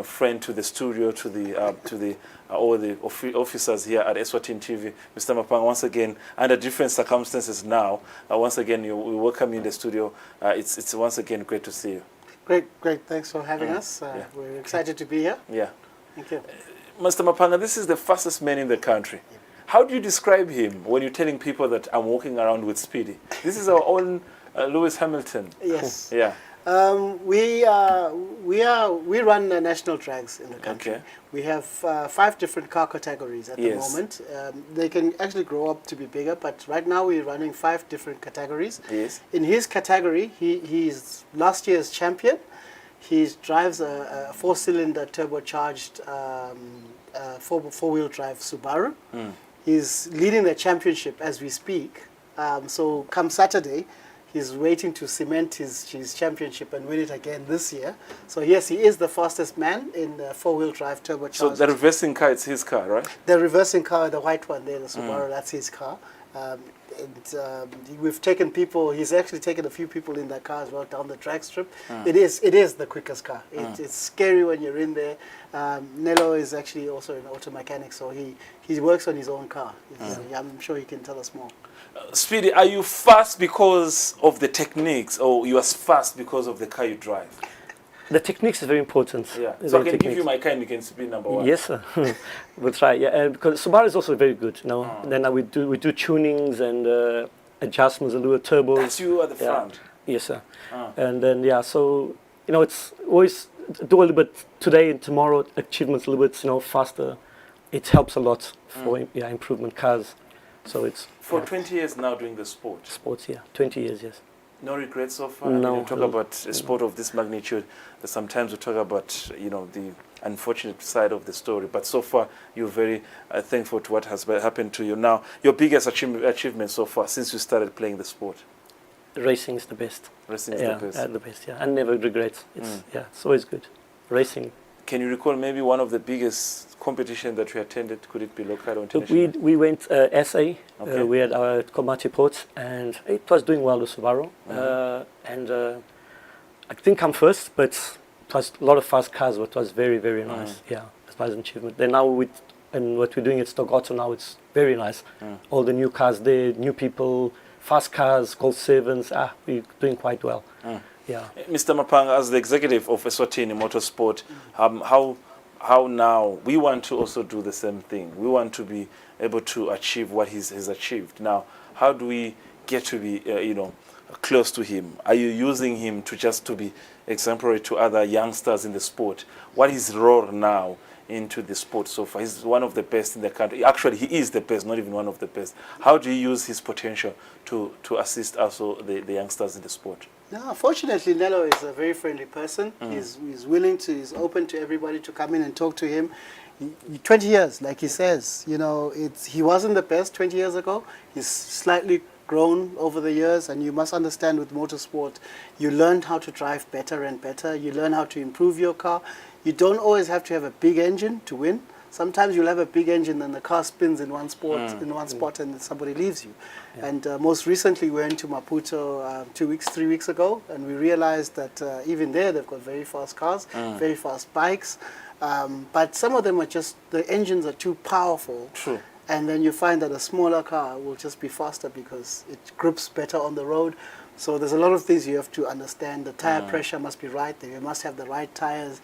friend to the studio, to the all the officers here at Eswatini TV. Mr. Mapang, once again, under different circumstances now, once again, we welcome you in the studio. It's once again great to see you. Great. Thanks for having us. We're excited to be here. Yeah. Thank you. Mr. Mapanga, this is the fastest man in the country. How do you describe him when you're telling people that I'm walking around with Speedy? This is our own Lewis Hamilton. Yes. Yeah. We run national drags in the country. Okay. We have 5 different car categories at the Yes. moment. They can actually grow up to be bigger, but right now we're running 5 different categories. Yes. In his category, he's last year's champion. He drives a 4-cylinder turbocharged four-wheel drive Subaru. He's leading the championship as we speak. So come Saturday, he's waiting to cement his championship and win it again this year. So yes, he is the fastest man in the 4-wheel drive turbocharged. So the reversing car, it's his car, right? The reversing car, the white one there, the Subaru, that's his car. We've taken people, he's actually taken a few people in that car as well down the drag strip. It is the quickest car. It's scary when you're in there. Nello is actually also an auto mechanic, so he works on his own car. I'm sure he can tell us more. Speedy, are you fast because of the techniques, or you are fast because of the car you drive? The techniques is very important. Yeah. Very So I can give techniques. you my car and you can be number 1. Yes, sir. We'll try. Yeah, because Subaru is also very good. You know. Then we do tunings and adjustments, a little turbos. That's you at the Yeah. front. Yes, sir. And then so it's always do a little bit today and tomorrow achievements a little bit faster. It helps a lot for improvement cars. So it's For 20 years now doing the sport. sports. Yeah, 20 years. Yes. No regrets so far? No. When you talk about a sport of this magnitude, sometimes we talk about, the unfortunate side of the story. But so far, you're very thankful to what has happened to you. Now, your biggest achievement so far since you started playing the sport? Racing is the best. Racing is Yeah, the best. the best. Yeah, I never regret. It's always good. Racing. Can you recall maybe one of the biggest competition that you attended? Could it be local or Look, international? we went SA. Okay. We had our Komati port, and it was doing well, the Subaru. And I didn't come first, but it was a lot of fast cars, but it was very, very nice. Yeah, that was an achievement. Then now and what we're doing at Stockoto now, it's very nice. All the new cars there, new people, fast cars, Gold 7s. We're doing quite well. Yeah. Mr. Mapanga, as the executive of Eswatini Motorsport, how now we want to also do the same thing. We want to be able to achieve what he's achieved. Now, how do we get to be, close to him? Are you using him to be exemplary to other youngsters in the sport? What is his role now into the sport so far? He's one of the best in the country. Actually, he is the best, not even one of the best. How do you use his potential to assist also the youngsters in the sport? No, fortunately, Nello is a very friendly person. He's he's open to everybody to come in and talk to him. 20 years, like he says, he wasn't the best 20 years ago. He's slightly grown over the years, and you must understand with motorsport, you learn how to drive better and better. You learn how to improve your car. You don't always have to have a big engine to win. Sometimes you'll have a big engine and the car spins in one spot and somebody leaves you. Yeah. And most recently we went to Maputo 3 weeks ago, and we realized that even there they've got very fast cars, very fast bikes, but some of them are just, the engines are too powerful. True. And then you find that a smaller car will just be faster because it grips better on the road. So there's a lot of things you have to understand. The tire pressure must be right, you must have the right tires,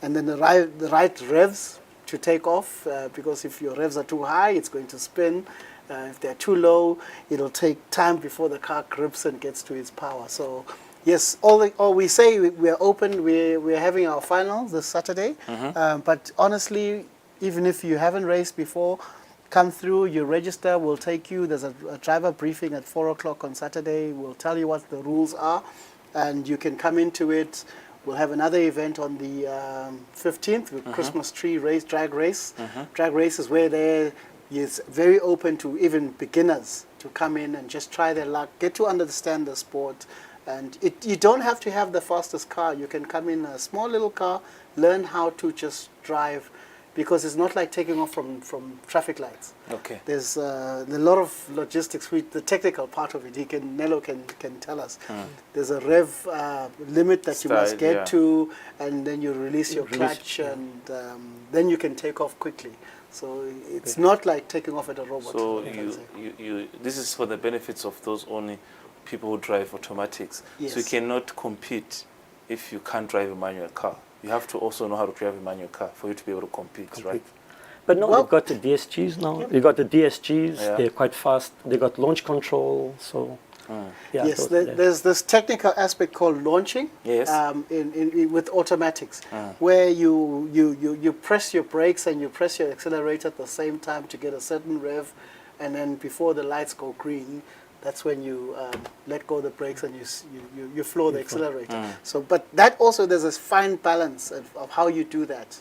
and then the right revs to take off, because if your revs are too high, it's going to spin. If they're too low, it'll take time before the car grips and gets to its power. So yes, all we say, we're open, we're having our finals this Saturday. But honestly, even if you haven't raced before, come through, you register, we'll take you. There's a driver briefing at 4 o'clock on Saturday. We'll tell you what the rules are, and you can come into it. We'll have another event on the 15th with Christmas tree race, drag race. Drag race is where it's very open to even beginners to come in and just try their luck, get to understand the sport. And you don't have to have the fastest car. You can come in a small little car, learn how to just drive, because it's not like taking off from traffic lights. Okay. There's a lot of logistics, the technical part of it. Nello can tell us. There's a rev limit that you must get to, and then you release your clutch, and then you can take off quickly. So it's not like taking off at a robot. So this is for the benefits of those only people who drive automatics. Yes. So you cannot compete if you can't drive a manual car. You have to also know how to drive a manual car for you to be able to compete. Right? But no, you've got the DSGs now. Yep. You've got the DSGs, Yeah. they're quite fast. They got launch control, so... Yeah, Yes, there's this technical aspect called launching. Yes. With automatics, where you press your brakes and you press your accelerator at the same time to get a certain rev, and then before the lights go green, that's when you let go of the brakes and you floor the accelerator. So, but that also, there's a fine balance of how you do that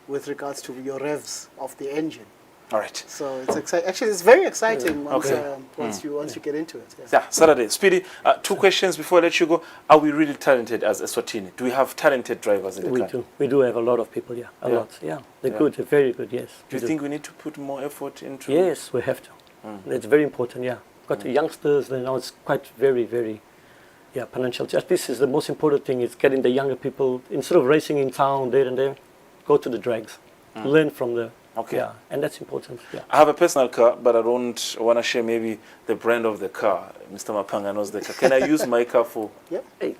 with regards to your revs of the engine. All right. So it's exciting. Actually, it's very exciting once you get into it. Yeah, Saturday. Speedy, 2 questions before I let you go. Are we really talented as Eswatini? Do we have talented drivers in the country? We do have a lot of people, a lot. Yeah, they're good, they're very good, yes. Do you think we need to put more effort into... Yes, we have to. It's very important, yeah. Got the youngsters, and now it's quite very, financial. Just this is the most important thing, is getting the younger people, instead of racing in town, there and there, go to the drags, learn from the... Okay. Yeah, and that's important. Yeah. I have a personal car, but I don't want to share maybe the brand of the car. Mr. Mapanga knows the car. Can I use my car for... Yep. Hey,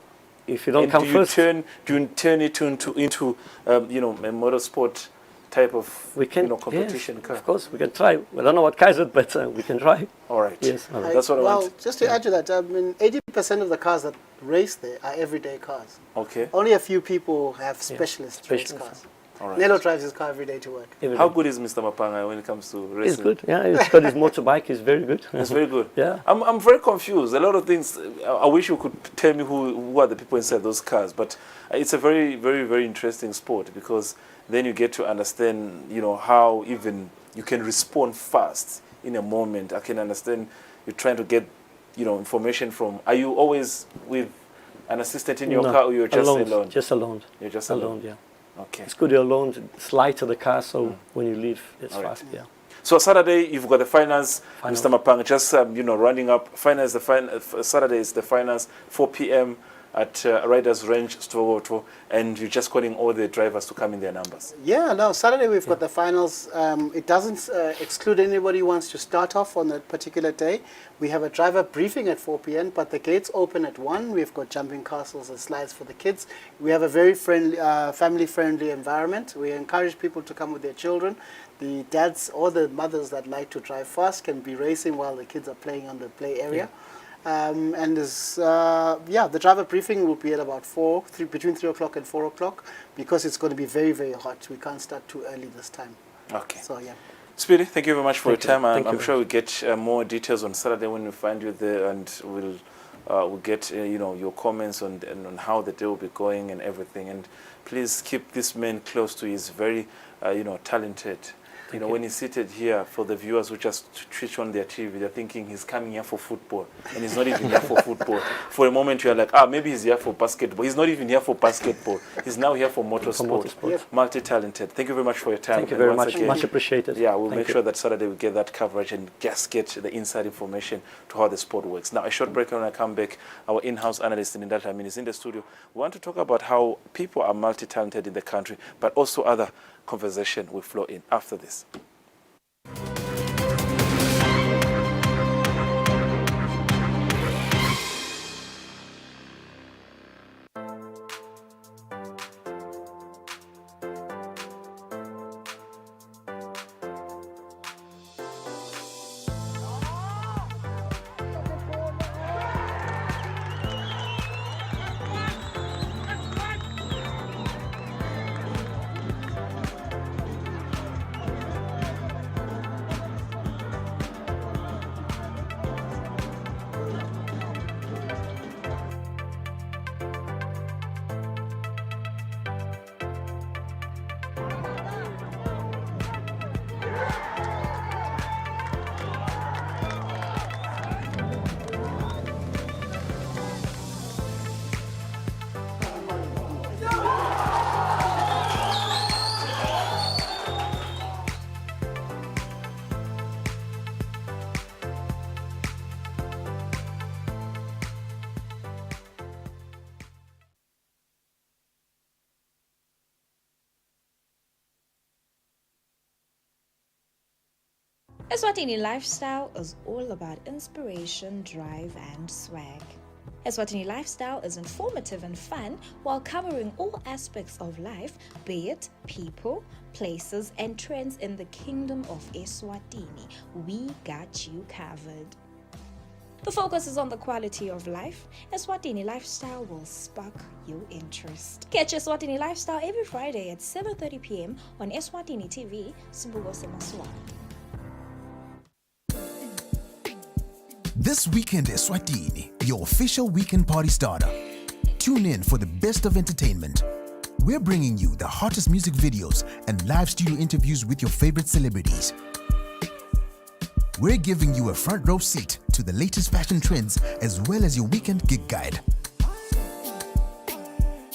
if you don't come first... Do you turn it into a motorsport type of competition car? Of course, we can try. We don't know what car is it, but we can try. All right. Yes. All right. That's what I want. Well, just to add to that, 80% of the cars that race there are everyday cars. Okay. Only a few people have specialist race cars. All right. Nello drives his car every day to work. How good is Mr. Mapanga when it comes to racing? He's good. Yeah, he's got his motorbike. He's very good. It's very good. Yeah. I'm very confused. A lot of things. I wish you could tell me who are the people inside those cars. But it's a very, very, very interesting sport, because then you get to understand, how even you can respond fast in a moment. I can understand you're trying to get, information from. Are you always with an assistant in your car, or you're just alone? Just alone. You're just alone. Yeah. Okay. It's good you're alone. It's light to the car, so when you leave, it's fast. Yeah. So Saturday, you've got the finals, Mr. Mapanga. Just rounding up. Saturday is the finals, 4 p.m. at Riders Range, Stvogoto, and you're just calling all the drivers to come in their numbers. Yeah, no, Saturday we've got the finals. It doesn't exclude anybody who wants to start off on that particular day. We have a driver briefing at 4 p.m., but the gates open at 1. We've got jumping castles and slides for the kids. We have a very friendly, family-friendly environment. We encourage people to come with their children. The dads or the mothers that like to drive fast can be racing while the kids are playing on the play area. And there's, the driver briefing will be at about between 3 o'clock and 4 o'clock, because it's going to be very, very hot. We can't start too early this time. Okay. So, yeah. Speedy, thank you very much for your time. I'm you. sure we'll get more details on Saturday when we find you there, and we'll get your comments on how the day will be going and everything. And please keep this man close to you. He's very talented. When he's seated here, for the viewers who just switch on their TV, they're thinking he's coming here for football, and he's not even here for football. For a moment, you're like, maybe he's here for basketball. He's not even here for basketball. He's now here for motorsport. Yep. Multi-talented. Thank you very much for your time. Thank you very much. Much appreciated. Yeah, we'll make sure that Saturday we get that coverage and just get the inside information to how the sport works. Now, a short break, and when I come back, our in-house analyst in that is in the studio. We want to talk about how people are multi-talented in the country, but also other conversation will flow in after this. Eswatini Lifestyle is all about inspiration, drive, and swag. Eswatini Lifestyle is informative and fun while covering all aspects of life, be it people, places, and trends in the kingdom of Eswatini. We got you covered. The focus is on the quality of life. Eswatini Lifestyle will spark your interest. Catch Eswatini Lifestyle every Friday at 7:30 p.m. on Eswatini TV, Sibuko Semaswala. This weekend is Eswatini, your official weekend party starter. Tune in for the best of entertainment. We're bringing you the hottest music videos and live studio interviews with your favorite celebrities. We're giving you a front row seat to the latest fashion trends as well as your weekend gig guide.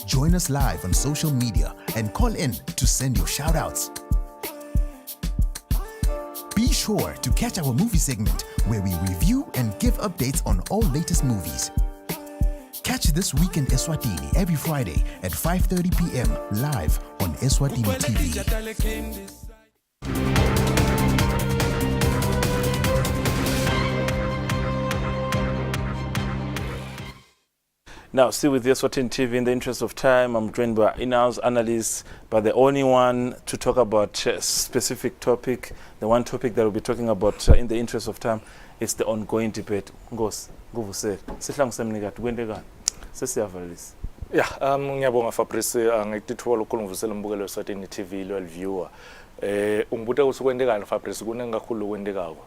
Join us live on social media and call in to send your shout outs. Be sure to catch our movie segment where we review and give updates on all latest movies. Catch This Weekend Eswatini every Friday at 5:30 p.m. live on Eswatini TV. Now, still with the Eswatini TV, in the interest of time, I'm joined by in-house analysts, but the only one to talk about a specific topic, the one topic that we'll be talking about in the interest of time, is the ongoing debate. Ngos, nguvusele. Sihlangu semnika kwendekani? Sesiyavalisa. Yeah, ngiyabonga Fabrice, ngikuthola ukukhulumvusela umbukelo weSwatini TV loyal viewer. Ungibuta ukuthi kwendekani Fabrice, kuningi kakhulu kwendekako.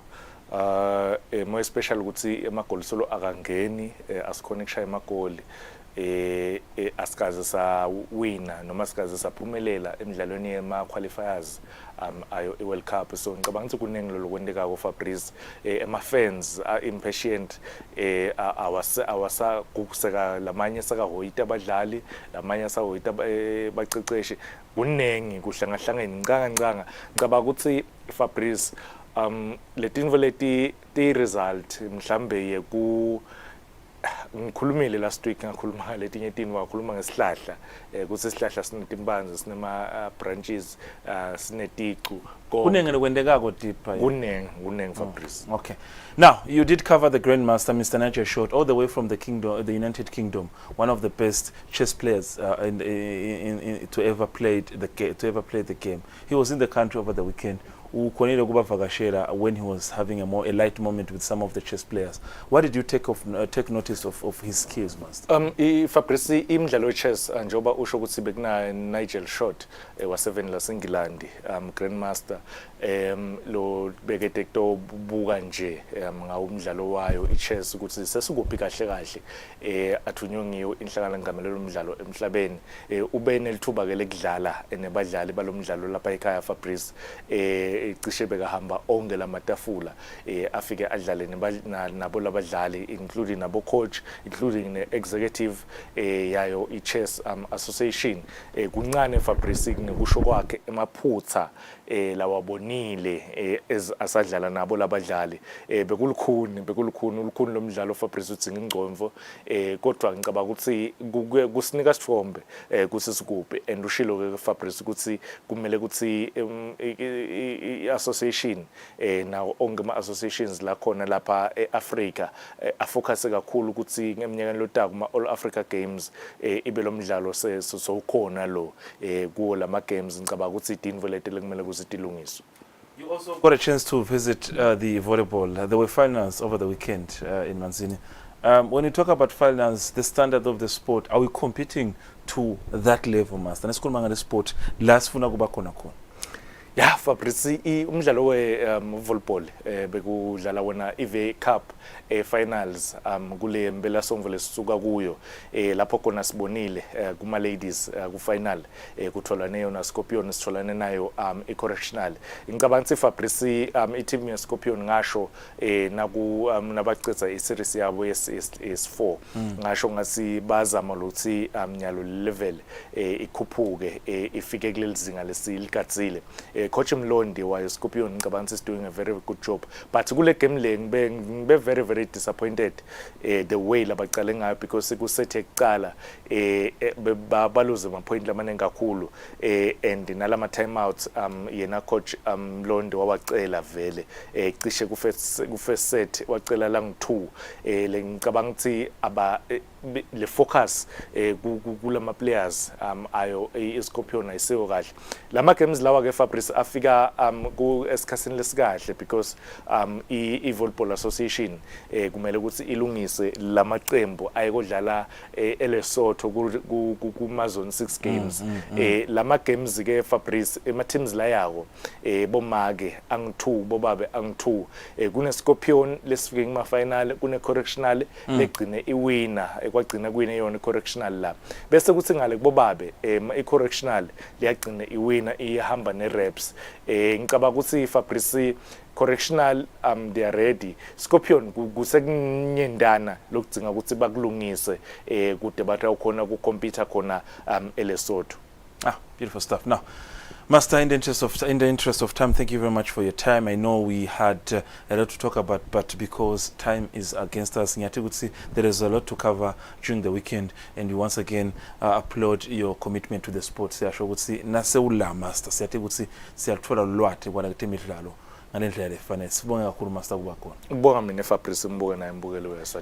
More especially ukuthi emagoli solo akangeni asikhona ukushaya emagoli asikaze sa winner noma asikaze saphumelela emidlalweni yema qualifiers ayo eWorld Cup. So ngicabanga ukuthi kuningi lo kwendekako Fabrice, ema fans impatient, awasa kukuseka lamanye sakahoyita abadlali, lamanye sahoyita baceceshi, kuningi kuhlangahlangene ncanga ngicabanga ukuthi Fabrice letinvo leti result mhlambe ye ku ngikhulumile last week ngakhuluma letinye tinto wakhuluma ngesihlahla kuse isihlahla sinetimbanzi sinema branches sineticu kunenge lokwendekako deep kunenge Fabrice. Okay, now you did cover the Grandmaster Mr. Nature Short all the way from the kingdom, the United Kingdom, one of the best chess players to ever played the game. He was in the country over the weekend. When he was having a light moment with some of the chess players. What did you take notice of his skills, Master? Fabrice, imidlalo chess njoba usho ukuthi bekuna Nigel Short wa7 laseNgilandi, Grandmaster, lo bekete to buka nje ngawo umdlalo wayo ichess ukuthi sesikuphi kahle athunywe ngiyo inhlangano engamelelo umdlalo emhlabeni. Ube nelithuba ke lekudlala nebadlali balomdlalo lapha ekhaya Fabrice, cishe bekahamba onke lamatafula afike adlale nabo labadlali including nabo coach, including ne executive yayo ichess association. Kuncane Fabrice ngekusho kwakhe emaphutha lawabonile asadlala nabo labadlali bekulukhuni lomdlalo Fabrice utsinga ingcomvo, kodwa ngicabanga ukuthi kusinika sithombe kusisikuphi and ushilo ke Fabrice ukuthi kumele ukuthi association nawo onke ama associations la khona lapha eAfrica afocus kakhulu ukuthi ngeminyaka lotaka kuma All Africa Games ibe lo mdlalo sokhona lo kuwo lama games ngicabanga ukuthi idinvo lete lekumele kuzitilungiswe. You also got a chance to visit the volleyball. There were finals over the weekend in Manzini. When you talk about finals, the standard of the sport, are we competing to that level, Master? Nesikhuluma ngale sport la sifuna kuba khona khona. Yeah, Fabrice, umdlalo volleyball bekudlala wona iVA Cup finals kule mbela songo lesisuka kuyo lapho khona sibonile kuma ladies ku final kutholane yona Scorpion sitholane nayo ecorrectional. Ngicabanga ukuthi Fabrice i-team ye Scorpion ngasho naku nabacetha iseries yabo yes4 ngasho ngasi bazama lokuthi nyalo level ikhuphuke ifike kuleli zinga lesilikatsile coach Mlondi wa Scorpion ngicabanga is doing a very good job, but kule game le ngibe very very disappointed the way labaqale ngayo, because kusethe kuqala baluze ama-point lamaningi kakhulu and nalama timeouts yena coach Mlondi wawacela vele cishe ku first set wacela lang2 le ngicabanga ukuthi aba le focus kulama players ayo iScorpion ayisiyo kahle. Lama games lawa ke Fabrice afika ku esikhathini lesikahle, because i-Volleyball Association kumele ukuthi ilungise lamaqembu ayekodlala eLesotho kuma zone 6 games. Lama games ke Fabrice ema teams la yako bomake ang2 bobabe ang2 kune Scorpion lesifike kuma final, kune correctional legcine iwinner kwagcina kwini yona correctional la, bese kuthi ngale kubobabe i-correctional liyagcina iwina ihamba ne-reps. Ngicabanga ukuthi Fabrice correctional they are ready. Scorpion kusekunyendana lokudzinga ukuthi bakulungise kude bathi awukhona ku-compete khona eLesotho. Beautiful stuff. Now, Master, in the interest of time, thank you very much for your time. I know we had a lot to talk about, but because time is against us, there is a lot to cover during the weekend, and we once again applaud your commitment to the sport. Master,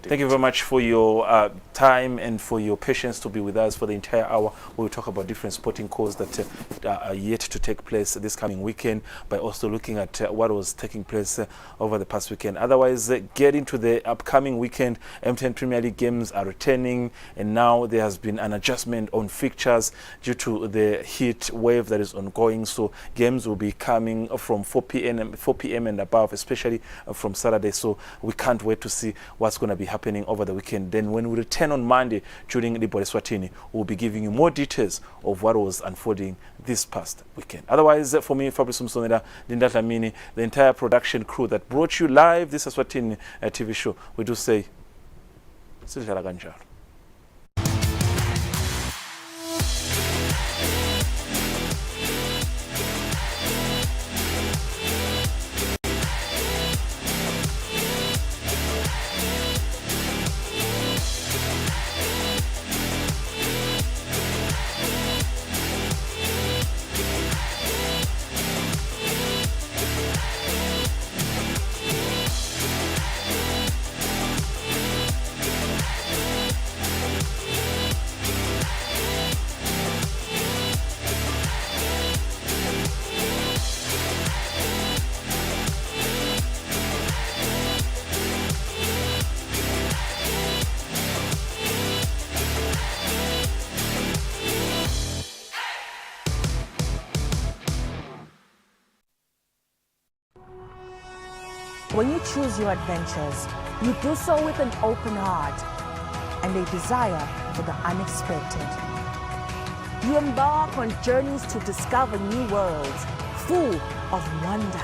thank you very much for your time and for your patience to be with us for the entire hour. We'll talk about different sporting calls that are yet to take place this coming weekend, by also looking at what was taking place over the past weekend. Otherwise, get into the upcoming weekend. M10 Premier League games are returning, and now there has been an adjustment on fixtures due to the heat wave that is ongoing. So games will be coming from 4 p.m. and above, especially from Saturday. So we can't wait to see what's going to be happening over the weekend. Then when we return on Monday during Eswatini, we'll be giving you more details of what was unfolding this past weekend. Otherwise, for me, Fabrice Msonera, Linda Lamini, the entire production crew that brought you live this Eswatini TV show, we do say, Sijala Ganjar. When you choose your adventures, you do so with an open heart and a desire for the unexpected. You embark on journeys to discover new worlds full of wonder.